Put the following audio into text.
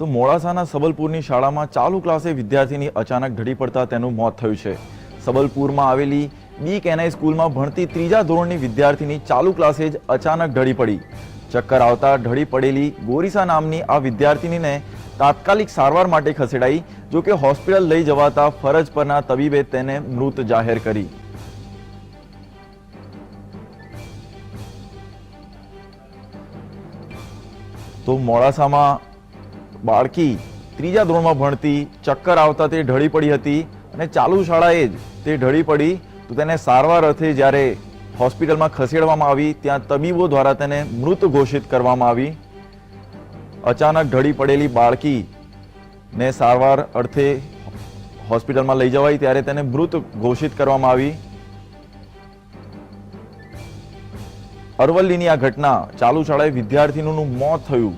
તો મોડાસાના સબલપુરની શાળામાં ચાલુ ક્લાસે વિદ્યાર્થીની અચાનક ઢળી પડતા તેનું મોત થયું છે। સબલપુરમાં આવેલી BKNI સ્કૂલમાં ભણતી ત્રીજા ધોરણની વિદ્યાર્થીની ચાલુ ક્લાસે જ અચાનક ઢળી પડી। ચક્કર આવતા ઢળી પડેલી ગોરીસા નામની આ વિદ્યાર્થીનીને તાત્કાલિક સારવાર માટે ખસેડાઈ, જો કે હોસ્પિટલ લઈ જવાતા ફરજ પરના તબીબે તેને મૃત જાહેર કરી। તો મોડાસામાં બાળકી ત્રીજા ધોરણમાં ભણતી ચક્કર આવતા તે ઢળી પડી હતી અને ચાલુ શાળાએ જ તે ઢળી પડી તો તેને સારવાર અર્થે જ્યારે હોસ્પિટલમાં ખસેડવામાં આવી ત્યાં તબીબો દ્વારા તેને મૃત ઘોષિત કરવામાં આવી। અચાનક ઢળી પડેલી બાળકીને સારવાર અર્થે હોસ્પિટલમાં લઈ જવાઈ ત્યારે તેને મૃત ઘોષિત કરવામાં આવી। અરવલ્લીની આ ઘટના ચાલુ શાળાએ વિદ્યાર્થીનું મોત થયું।